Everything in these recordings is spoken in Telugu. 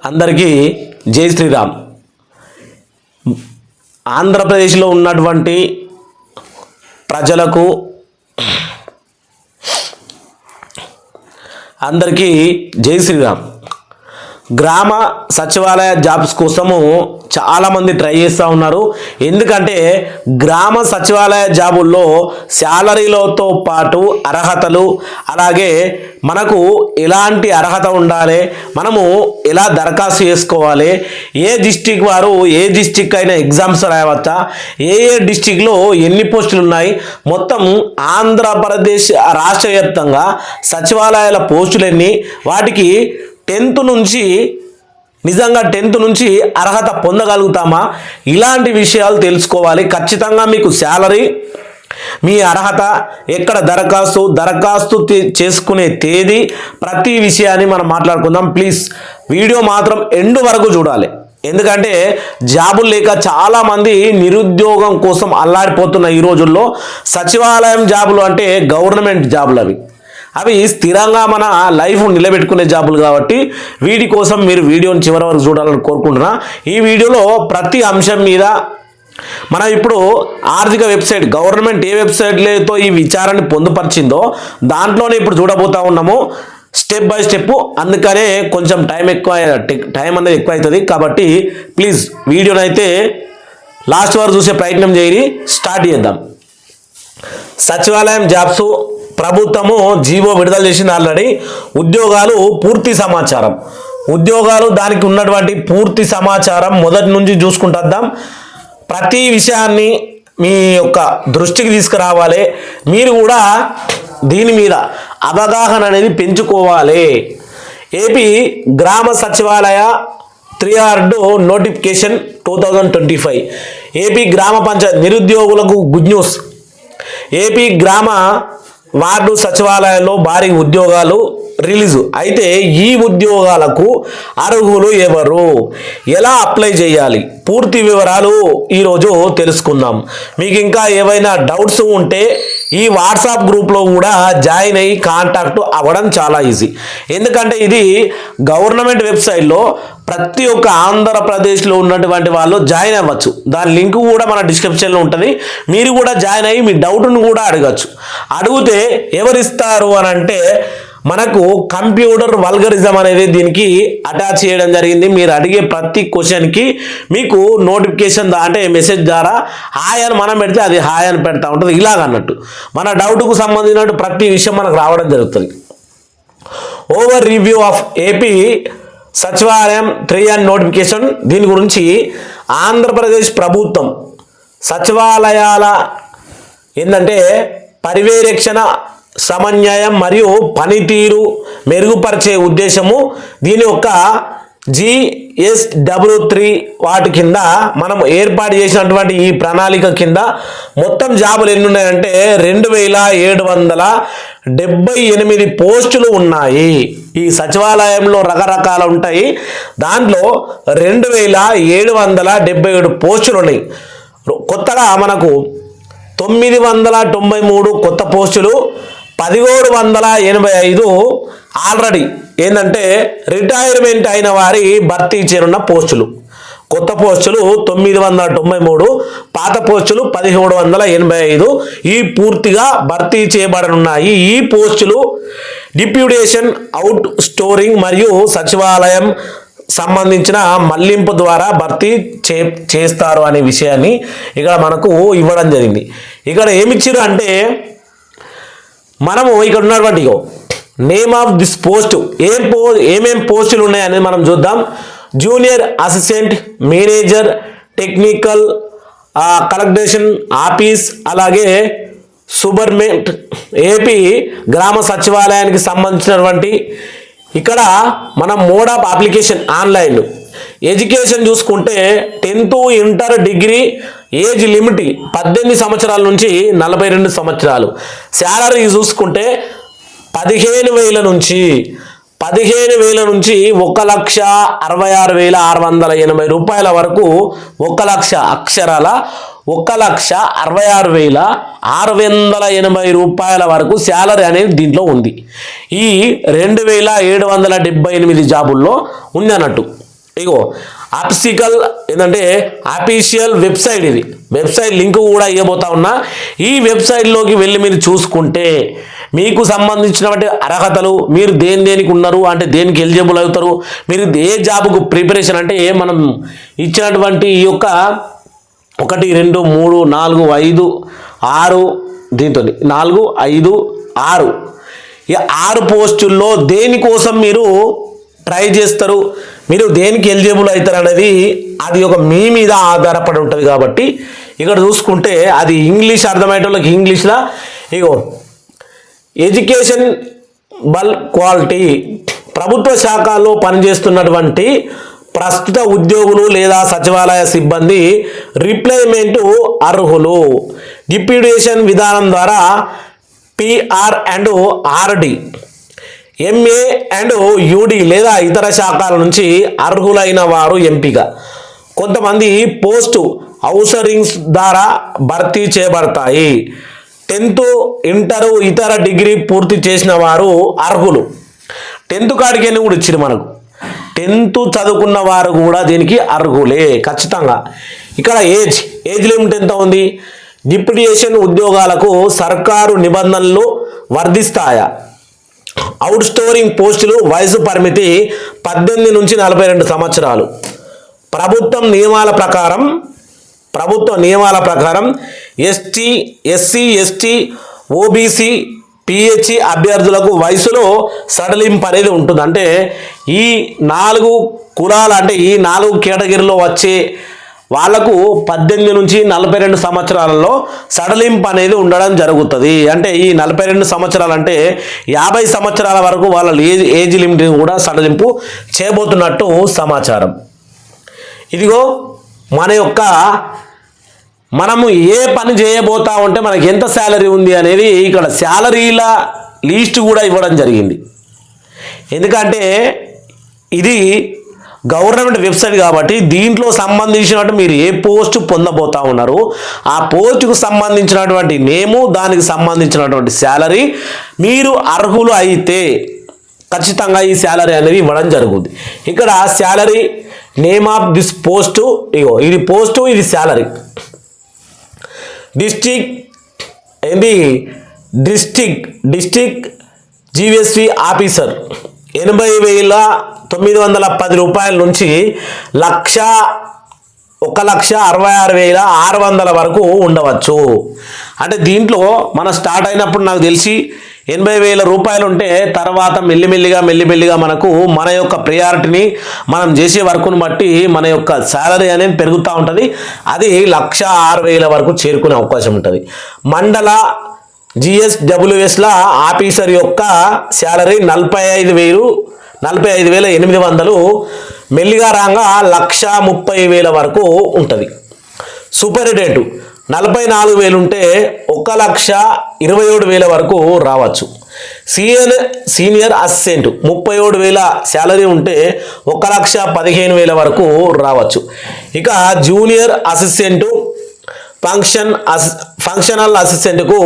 అందరికీ జై శ్రీరామ్. ఆంధ్రప్రదేశ్లో ఉన్నటువంటి ప్రజలకు అందరికీ జై శ్రీరామ్. గ్రామ సచివాలయ జాబ్స్ కోసము చాలామంది ట్రై చేస్తూ ఉన్నారు. ఎందుకంటే గ్రామ సచివాలయ జాబుల్లో శాలరీలతో పాటు అర్హతలు, అలాగే మనకు ఎలాంటి అర్హత ఉండాలి, మనము ఎలా దరఖాస్తు చేసుకోవాలి, ఏ డిస్టిక్ వారు ఏ డిస్టిక్ అయినా ఎగ్జామ్స్ రాయవచ్చా, ఏ డిస్టిక్లో ఎన్ని పోస్టులు ఉన్నాయి, మొత్తం ఆంధ్రప్రదేశ్ రాష్ట్ర వ్యాప్తంగా సచివాలయాల పోస్టులు ఎన్ని, వాటికి 10th నుంచి నిజంగా 10th నుంచి అర్హత పొందగలుగుతామా, ఇలాంటి విషయాలు తెలుసుకోవాలి. ఖచ్చితంగా మీకు శాలరీ, మీ అర్హత, ఎక్కడ దరఖాస్తు చేసుకునే తేదీ, ప్రతి విషయాన్ని మనం మాట్లాడుకుందాం. ప్లీజ్ వీడియో మాత్రం ఎండ్ వరకు చూడాలి. ఎందుకంటే జాబులు లేక చాలామంది నిరుద్యోగం కోసం అల్లాడిపోతున్న ఈ రోజుల్లో సచివాలయం జాబులు అంటే గవర్నమెంట్ జాబులు, అవి స్థిరంగా మన లైఫ్ నిలబెట్టుకునే జాబులు కాబట్టి వీటి కోసం మీరు వీడియోని చివరి వరకు చూడాలని కోరుకుంటున్నా. ఈ వీడియోలో ప్రతి అంశం మీద మనం ఇప్పుడు ఆర్థిక వెబ్సైట్, గవర్నమెంట్ ఏ వెబ్సైట్లతో ఈ విచారాన్ని పొందుపరిచిందో దాంట్లోనే ఇప్పుడు చూడబోతా ఉన్నాము, స్టెప్ బై స్టెప్. అందుకనే కొంచెం టైం అనేది ఎక్కువ అవుతుంది కాబట్టి ప్లీజ్ వీడియోని అయితే లాస్ట్ వరకు చూసే ప్రయత్నం చేయండి. స్టార్ట్ చేద్దాం. సచివాలయం జాబ్స్ ప్రభుత్వము జీవో విడుదల చేసింది ఆల్రెడీ. ఉద్యోగాలు పూర్తి సమాచారం, దానికి ఉన్నటువంటి పూర్తి సమాచారం మొదటి నుంచి చూసుకుంటాం. ప్రతి విషయాన్ని మీ యొక్క దృష్టికి తీసుకురావాలి. మీరు కూడా దీని మీద అవగాహన అనేది పెంచుకోవాలి. ఏపీ గ్రామ సచివాలయ 3rd నోటిఫికేషన్ 2025. ఏపీ గ్రామ పంచాయతీ నిరుద్యోగులకు గుడ్ న్యూస్. ఏపీ గ్రామ వార్డు సచివాలయాల్లో భారీ ఉద్యోగాలు రిలీజు. అయితే ఈ ఉద్యోగాలకు అర్హులు ఎవరు, ఎలా అప్లై చేయాలి, పూర్తి వివరాలు ఈరోజు తెలుసుకుందాం. మీకు ఇంకా ఏవైనా డౌట్స్ ఉంటే ఈ వాట్సాప్ గ్రూప్లో కూడా జాయిన్ అయ్యి కాంటాక్ట్ అవ్వడం చాలా ఈజీ. ఎందుకంటే ఇది గవర్నమెంట్ వెబ్సైట్లో ప్రతి ఒక్క ఆంధ్రప్రదేశ్లో ఉన్నటువంటి వాళ్ళు జాయిన్ అవ్వచ్చు. దాని లింక్ కూడా మన డిస్క్రిప్షన్లో ఉంటుంది. మీరు కూడా జాయిన్ అయ్యి మీ డౌట్ను కూడా అడగచ్చు. అడిగితే ఎవరిస్తారు అని అంటే మనకు కంప్యూటర్ వల్గరిజం అనేది దీనికి అటాచ్ చేయడం జరిగింది. మీరు అడిగే ప్రతి క్వశ్చన్కి మీకు నోటిఫికేషన్ అంటే మెసేజ్ ద్వారా హాయ్ అని మనం పెడితే అది హాయ్ అని పెడతా ఉంటుంది. ఇలాగన్నట్టు మన డౌట్కు సంబంధించినట్టు ప్రతి విషయం మనకు రావడం జరుగుతుంది. ఓవర్ రివ్యూ ఆఫ్ ఏపీ సచివాలయం 3rd నోటిఫికేషన్. దీని గురించి ఆంధ్రప్రదేశ్ ప్రభుత్వం సచివాలయాల ఏంటంటే పర్యవేక్షణ, సమన్వయం మరియు పనితీరు మెరుగుపరిచే ఉద్దేశము దీని యొక్క GSW3 వాటి కింద మనం ఏర్పాటు చేసినటువంటి ఈ ప్రణాళిక కింద మొత్తం జాబులు ఎన్ని ఉన్నాయంటే 2778 పోస్టులు ఉన్నాయి. ఈ సచివాలయంలో రకరకాలు ఉంటాయి. దాంట్లో 2777 పోస్టులు ఉన్నాయి. కొత్తగా మనకు 993 కొత్త పోస్టులు, 1785 ఆల్రెడీ ఏంటంటే రిటైర్మెంట్ అయిన వారి భర్తీ చేరున్న పోస్టులు. కొత్త పోస్టులు 993, పాత పోస్టులు 1785. ఈ పూర్తిగా భర్తీ చేయబడనున్నాయి. ఈ పోస్టులు డిప్యూటేషన్, అవుట్ స్టోరింగ్ మరియు సచివాలయం సంబంధించిన మళ్లింపు ద్వారా భర్తీ చేస్తారు అనే విషయాన్ని ఇక్కడ మనకు ఇవ్వడం జరిగింది. ఇక్కడ ఏమిచ్చారు అంటే మనము ఇక్కడ ఉన్నటువంటి నేమ్ ఆఫ్ దిస్ పోస్ట్, ఏమేం పోస్టులు ఉన్నాయనేది మనం చూద్దాం. Junior assistant manager, technical collection office, అలాగే సూపర్మెంట్. ఏపీ గ్రామ సచివాలయానికి సంబంధించినటువంటి ఇక్కడ మనం mode of application online. Education చూసుకుంటే 10th, inter, degree. Age limit 18 సంవత్సరాల నుంచి 42 సంవత్సరాలు. శాలరీ చూసుకుంటే 15,000 నుంచి 1,66,680 రూపాయల వరకు, 1 లక్ష అక్షరాల 1,66,680 రూపాయల వరకు శాలరీ అనేది దీంట్లో ఉంది. ఈ 2,778 జాబుల్లో ఉంది అన్నట్టు. ఇగో ఆప్సికల్ ఏంటంటే అఫీషియల్ వెబ్సైట్, ఇది వెబ్సైట్ లింక్ కూడా ఇవ్వబోతా ఉన్నా. ఈ వెబ్సైట్లోకి వెళ్ళి మీరు చూసుకుంటే మీకు సంబంధించినటువంటి అర్హతలు, మీరు దేనికి ఉన్నారు అంటే దేనికి ఎలిజిబుల్ అవుతారు, మీరు ఏ జాబ్కు ప్రిపరేషన్ అంటే మనం ఇచ్చినటువంటి ఈ యొక్క 1 2 3 4 5 6 దీంతో 4 5 6 ఈ 6 పోస్టుల్లో దేనికోసం మీరు ట్రై చేస్తారు, మీరు దేనికి ఎలిజిబుల్ అవుతారు అనేది అది ఒక మీ మీద ఆధారపడి ఉంటుంది. కాబట్టి ఇక్కడ చూసుకుంటే అది ఇంగ్లీష్ అర్థమయ్యేటోళ్ళకి ఇంగ్లీష్లో ఇగో ఎడ్యుకేషన్ బల్క్ క్వాలిటీ, ప్రభుత్వ శాఖల్లో పనిచేస్తున్నటువంటి ప్రస్తుత ఉద్యోగులు లేదా సచివాలయ సిబ్బంది రిప్లేస్మెంట్ అర్హులు. డిప్యూటేషన్ విధానం ద్వారా PR&RD, MA అండ్ UD లేదా ఇతర శాఖల నుంచి అర్హులైన వారు ఎంపిక. కొంతమంది పోస్టు అవుట్సోర్సింగ్ ద్వారా భర్తీ చేయబడతాయి. 10th ఇంటర్ ఇతర డిగ్రీ పూర్తి చేసిన వారు అర్హులు. 10th కాడికి కూడా ఇచ్చింది మనకు. 10th చదువుకున్న వారు కూడా దీనికి అర్హులే ఖచ్చితంగా. ఇక్కడ ఏజ్ లిమిట్ ఎంత ఉంది? డిప్యూటేషన్ ఉద్యోగాలకు సర్కారు నిబంధనలు వర్తిస్తాయా? అవుట్సోర్సింగ్ పోస్టులు వయసు పరిమితి 18 నుంచి 42 సంవత్సరాలు. ప్రభుత్వ నియమాల ప్రకారం SC, ST, OBC, PH అభ్యర్థులకు వయసులో సడలింపు అనేది ఉంటుంది. అంటే ఈ 4 కులాలు అంటే ఈ 4 కేటగిరీలో వచ్చే వాళ్లకు 18 నుంచి 42 సంవత్సరాలలో సడలింపు అనేది ఉండడం జరుగుతుంది. అంటే ఈ 42 సంవత్సరాలు అంటే 50 సంవత్సరాల వరకు వాళ్ళ ఏజ్ లిమిట్ కూడా సడలింపు చేయబోతున్నట్టు సమాచారం. ఇదిగో మనము ఏ పని చేయబోతా ఉంటే మనకి ఎంత శాలరీ ఉంది అనేది ఇక్కడ శాలరీల లిస్ట్ కూడా ఇవ్వడం జరిగింది. ఎందుకంటే ఇది గవర్నమెంట్ వెబ్సైట్ కాబట్టి దీంట్లో సంబంధించినట్టు మీరు ఏ పోస్ట్ పొందబోతా ఉన్నారు, ఆ పోస్టుకు సంబంధించినటువంటి నేము, దానికి సంబంధించినటువంటి శాలరీ, మీరు అర్హులు అయితే ఖచ్చితంగా ఈ శాలరీ అనేది ఇవ్వడం జరుగుతుంది. ఇక్కడ salary name of this post, ఇగో ఇది పోస్టు, ఇది శాలరీ. డిస్ట్రిక్ట్ GSV ఆఫీసర్ 80,910 రూపాయల నుంచి 1,66,600 వరకు ఉండవచ్చు. అంటే దీంట్లో మనం స్టార్ట్ అయినప్పుడు నాకు తెలిసి 80,000 రూపాయలు ఉంటే తర్వాత మెల్లిమెల్లిగా మనకు మన యొక్క ప్రియారిటీని మనం చేసే వర్క్ను బట్టి మన యొక్క శాలరీ అనేది పెరుగుతూ ఉంటుంది. అది 1,06,000 వరకు చేరుకునే అవకాశం ఉంటుంది. మండల GSWSల ఆఫీసర్ యొక్క శాలరీ 45,800 మెల్లిగా రాగా 1,30,000 వరకు ఉంటుంది. సూపరింటెండెంట్ 44,000 ఉంటే 1,27,000 వరకు రావచ్చు. సీనియర్ అసిస్టెంట్ 37,000 శాలరీ ఉంటే 1,15,000 వరకు రావచ్చు. ఇక జూనియర్ అసిస్టెంట్ ఫంక్షనల్ అసిస్టెంట్కు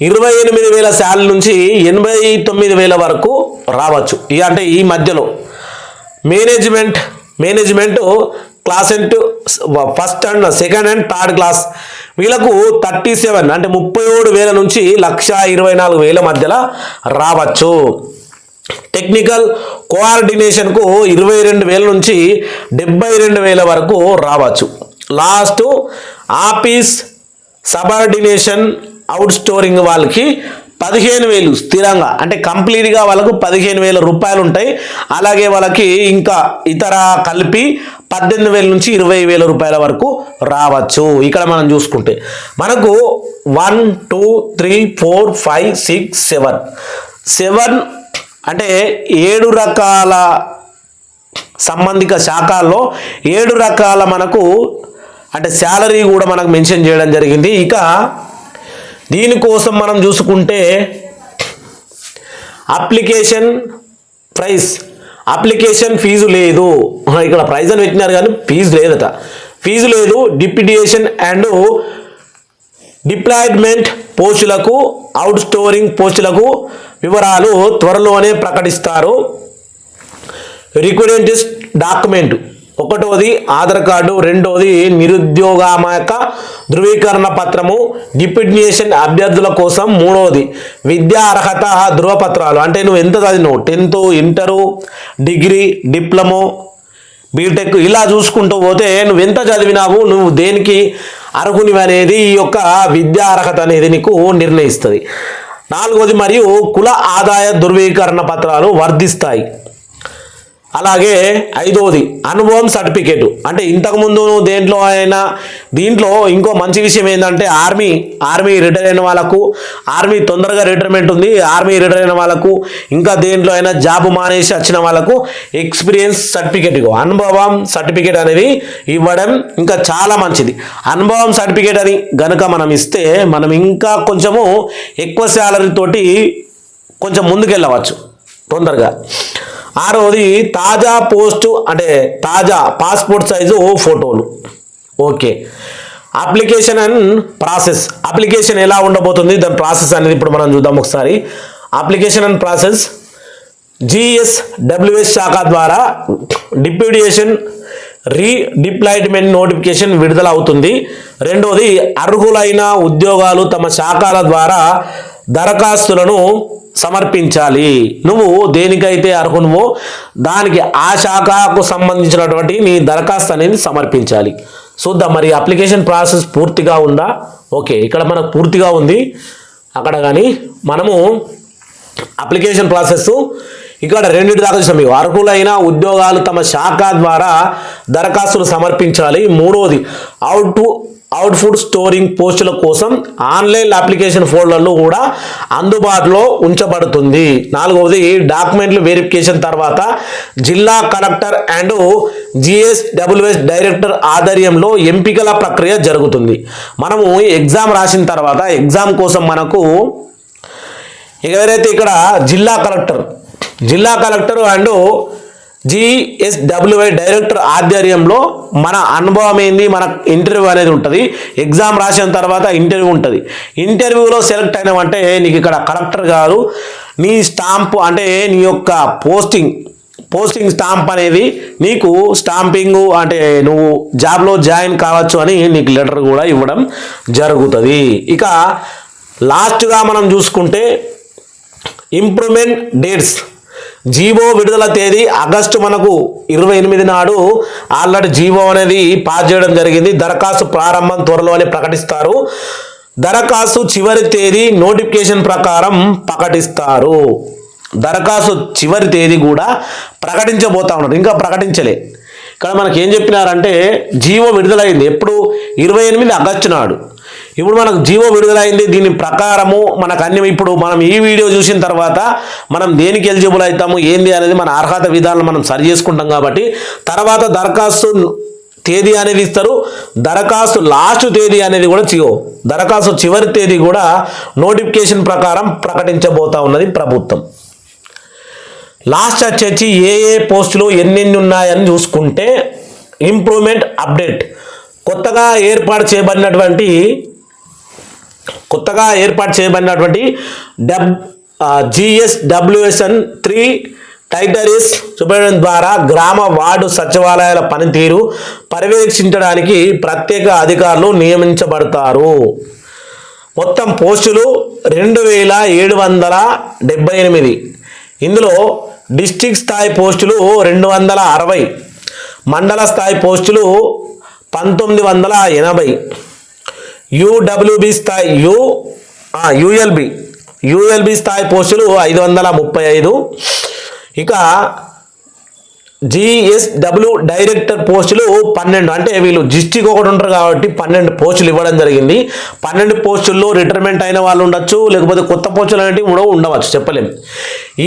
28,000 శాలరీ నుంచి 89,000 వరకు రావచ్చు. అంటే ఈ మధ్యలో management class first and second and third class వీళ్ళకు 37 అంటే 37,000 నుంచి 1,24,000 మధ్యలో రావచ్చు. టెక్నికల్ కోఆర్డినేషన్కు 22,000 నుంచి 72,000 వరకు రావచ్చు. లాస్ట్ ఆఫీస్ సబార్డినేషన్ అవుట్సోర్సింగ్ వాళ్ళకి 15,000 స్థిరంగా అంటే కంప్లీట్గా వాళ్ళకు 15,000 రూపాయలు ఉంటాయి. అలాగే వాళ్ళకి ఇంకా ఇతర కలిపి 18,000 నుంచి 20,000 రూపాయల వరకు రావచ్చు. ఇక్కడ మనం చూసుకుంటే మనకు 1 2 3 4 5 6 7 అంటే 7 రకాల సంబంధిత శాఖల్లో 7 రకాల మనకు అంటే శాలరీ కూడా మనకు మెన్షన్ చేయడం జరిగింది. ఇక దీనికోసం మనం చూసుకుంటే అప్లికేషన్ ఫీజు లేదు. ఇక్కడ ప్రైజ్ అని పెట్టినారు కానీ ఫీజు లేదట. ఫీజు లేదు. డిప్యూటేషన్ అండ్ డిప్లాయ్మెంట్ పోస్టులకు అవుట్సోర్సింగ్ పోస్టులకు వివరాలు త్వరలోనే ప్రకటిస్తారు. రిక్వైర్మెంట్స్ డాక్యుమెంట్ ఒకటోది ఆధార్ కార్డు, రెండోది నిరుద్యోగామక ధృవీకరణ పత్రము, డిప్యూటేషన్ అభ్యర్థుల కోసం, మూడోది విద్యా అర్హత ధృవపత్రాలు. అంటే నువ్వు ఎంత చదివినావు, 10th, inter, degree, diploma, BTech, ఇలా చూసుకుంటూ పోతే నువ్వు ఎంత చదివినావు, నువ్వు దేనికి అర్హునివి అనేది ఈ యొక్క విద్యా అర్హత అనేది నీకు నిర్ణయిస్తుంది. నాలుగోది మరియు కుల ఆదాయ ధృవీకరణ పత్రాలు వర్ధిస్తాయి. అలాగే ఐదోది అనుభవం సర్టిఫికేట్. అంటే ఇంతకుముందు దేంట్లో అయినా దీంట్లో ఇంకో మంచి విషయం ఏంటంటే ఆర్మీ రిటైర్ అయిన వాళ్ళకు, ఆర్మీ తొందరగా రిటైర్మెంట్ ఉంది, ఆర్మీ రిటైర్ అయిన వాళ్ళకు, ఇంకా దేంట్లో అయినా జాబ్ మానేసి వచ్చిన వాళ్ళకు ఎక్స్పీరియన్స్ సర్టిఫికేట్, అనుభవం సర్టిఫికేట్ అనేది ఇవ్వడం ఇంకా చాలా మంచిది. అనుభవం సర్టిఫికేట్ అని గనుక మనం ఇస్తే మనం ఇంకా కొంచెము ఎక్కువ శాలరీ తోటి కొంచెం ముందుకెళ్ళవచ్చు తొందరగా. ఆరోది తాజా పోస్టు, అంటే తాజా పాస్పోర్ట్ సైజు ఫోటోలు. Okay, application and process. Application ఎలా ఉండబోతుంది, దాని ప్రాసెస్ అనేది ఇప్పుడు మనం చూద్దాం ఒకసారి. Application and process. GSWS శాఖ ద్వారా డిప్యూటేషన్ రీడిప్లాయ్మెంట్ నోటిఫికేషన్ విడుదల అవుతుంది. రెండోది అర్హులైన ఉద్యోగాలు తమ శాఖల ద్వారా దరఖాస్తులను సమర్పించాలి. నువ్వు దేనికైతే అర్హునువో దానికి ఆ శాఖకు సంబంధించినటువంటి నీ దరఖాస్తు అనేది సమర్పించాలి. చూద్దాం మరి అప్లికేషన్ ప్రాసెస్ పూర్తిగా ఉందా. ఓకే, ఇక్కడ మనకు పూర్తిగా ఉంది, అక్కడ కానీ మనము అప్లికేషన్ ప్రాసెస్ ఇక్కడ రెండింటి దాకా చూసాం. మీకు అర్హులైన ఉద్యోగాలు తమ శాఖ ద్వారా దరఖాస్తులు సమర్పించాలి. మూడోది అవుట్పుట్ స్టోరింగ్ పోస్టుల కోసం ఆన్లైన్ అప్లికేషన్ ఫోల్డర్లు కూడా అందుబాటులో ఉంచబడుతుంది. నాలుగవది డాక్యుమెంట్లు వెరిఫికేషన్ తర్వాత జిల్లా కలెక్టర్ అండ్ GSWS డైరెక్టర్ ఆధ్వర్యంలో ఎంపికల ప్రక్రియ జరుగుతుంది. మనము ఎగ్జామ్ రాసిన తర్వాత ఎగ్జామ్ కోసం మనకు ఎవరైతే ఇక్కడ జిల్లా కలెక్టర్ అండ్ GSWS డైరెక్టర్ ఆధ్వర్యంలో మన అనుభవం ఏంది, మన ఇంటర్వ్యూ అనేది ఉంటుంది. ఎగ్జామ్ రాసిన తర్వాత ఇంటర్వ్యూ ఉంటుంది. ఇంటర్వ్యూలో సెలెక్ట్ అయినామంటే నీకు ఇక్కడ కలెక్టర్ గారు నీ స్టాంప్, అంటే నీ యొక్క పోస్టింగ్ స్టాంప్ అనేది నీకు స్టాంపింగ్, అంటే నువ్వు జాబ్లో జాయిన్ కావచ్చు అని నీకు లెటర్ కూడా ఇవ్వడం జరుగుతుంది. ఇక లాస్ట్గా మనం చూసుకుంటే ఇంప్రూవ్మెంట్ డేట్స్. జీవో విడుదల తేదీ ఆగస్టు మనకు 28 నాడు ఆల్రెడీ జీవో అనేది పాస్ చేయడం జరిగింది. దరఖాస్తు ప్రారంభం త్వరలోనే ప్రకటిస్తారు. దరఖాస్తు చివరి తేదీ నోటిఫికేషన్ ప్రకారం ప్రకటిస్తారు. దరఖాస్తు చివరి తేదీ కూడా ప్రకటించబోతా ఉన్నారు, ఇంకా ప్రకటించలే. ఇక్కడ మనకి ఏం చెప్పినారంటే జీవో విడుదలైంది ఎప్పుడు, 28 ఆగస్టు నాడు. ఇప్పుడు మనకు జీవో విడుదలైంది, దీని ప్రకారము మనకు అన్ని, ఇప్పుడు మనం ఈ వీడియో చూసిన తర్వాత మనం దేనికి ఎలిజిబుల్ అవుతాము ఏంది అనేది మన అర్హత విధానం మనం సరి చేసుకుంటాం. కాబట్టి తర్వాత దరఖాస్తు తేదీ అనేది ఇస్తారు. దరఖాస్తు లాస్ట్ తేదీ అనేది కూడా దరఖాస్తు చివరి తేదీ కూడా నోటిఫికేషన్ ప్రకారం ప్రకటించబోతా ఉన్నది ప్రభుత్వం. లాస్ట్ వచ్చేసి ఏ పోస్టులు ఎన్నెన్ని ఉన్నాయని చూసుకుంటే ఇంప్రూవ్మెంట్ అప్డేట్. కొత్తగా ఏర్పాటు చేయబడినటువంటి GSWS 3 టైటరీస్ చూపడం ద్వారా గ్రామ వార్డు సచివాలయాల పనితీరు పర్యవేక్షించడానికి ప్రత్యేక అధికారులు నియమించబడతారు. మొత్తం పోస్టులు 2778. ఇందులో డిస్ట్రిక్ట్ స్థాయి పోస్టులు 260, మండల స్థాయి పోస్టులు 1980, UWB స్థాయి ULB స్థాయి పోస్టులు 535. ఇక GSW డైరెక్టర్ పోస్టులు 12. అంటే వీళ్ళు డిస్ట్రిక్ట్ ఒకటి ఉంటారు కాబట్టి 12 పోస్టులు ఇవ్వడం జరిగింది. 12 పోస్టుల్లో రిటైర్మెంట్ అయిన వాళ్ళు ఉండొచ్చు, లేకపోతే కొత్త పోస్టులు అనేవి కూడా ఉండవచ్చు, చెప్పలేము.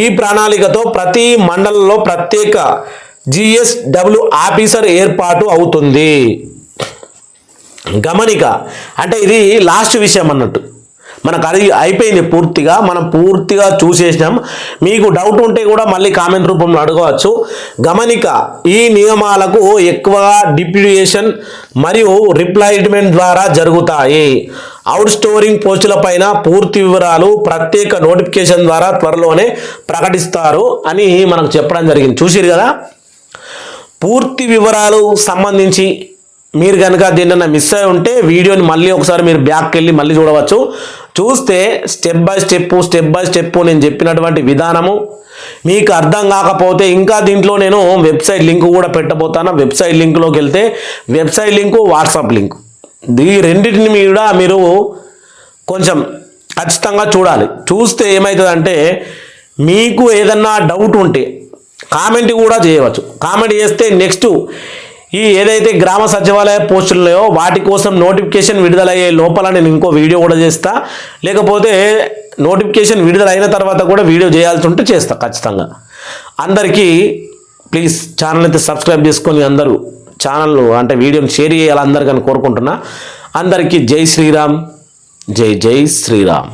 ఈ ప్రణాళికతో ప్రతి మండలంలో ప్రత్యేక GSW ఆఫీసర్ ఏర్పాటు అవుతుంది. గమనిక, అంటే ఇది లాస్ట్ విషయం అన్నట్టు, మనకు అది అయిపోయింది పూర్తిగా, మనం పూర్తిగా చూసేసినాం. మీకు డౌట్ ఉంటే కూడా మళ్ళీ కామెంట్ రూపంలో అడగవచ్చు. గమనిక, ఈ నియమాలకు ఎక్కువగా డిప్యూటేషన్ మరియు రిప్లాయ్మెంట్ ద్వారా జరుగుతాయి. అవుట్ స్టోరింగ్ పోస్టుల పైన పూర్తి వివరాలు ప్రత్యేక నోటిఫికేషన్ ద్వారా త్వరలోనే ప్రకటిస్తారు అని మనకు చెప్పడం జరిగింది. చూసిరు కదా. పూర్తి వివరాలు సంబంధించి మీరు కనుక దీనిన్న మిస్ అయి ఉంటే వీడియోని మళ్ళీ ఒకసారి మీరు బ్యాక్కి వెళ్ళి మళ్ళీ చూడవచ్చు. చూస్తే స్టెప్ బై స్టెప్ నేను చెప్పినటువంటి విధానము మీకు అర్థం కాకపోతే ఇంకా దీంట్లో నేను వెబ్సైట్ లింక్ కూడా పెట్టబోతాను. వెబ్సైట్ లింక్లోకి వెళ్తే వెబ్సైట్ లింకు, వాట్సాప్ లింక్ ఈ రెండింటిని కూడా మీరు కొంచెం ఖచ్చితంగా చూడాలి. చూస్తే ఏమవుతుందంటే మీకు ఏదన్నా డౌట్ ఉంటే కామెంట్ కూడా చేయవచ్చు. కామెంట్ చేస్తే నెక్స్ట్ ఈ ఏదైతే గ్రామ సచివాలయ పోస్టులు ఉన్నాయో వాటి కోసం నోటిఫికేషన్ విడుదలయ్యే లోపల నేను ఇంకో వీడియో కూడా చేస్తా. లేకపోతే నోటిఫికేషన్ విడుదలైన తర్వాత కూడా వీడియో చేయాల్సి ఉంటే చేస్తా ఖచ్చితంగా. అందరికీ ప్లీజ్ ఛానల్ అయితే సబ్స్క్రైబ్ చేసుకొని అందరూ ఛానల్ అంటే వీడియోని షేర్ చేయాలి అందరికని కోరుకుంటున్నా. అందరికీ జై శ్రీరామ్, జై జై శ్రీరామ్.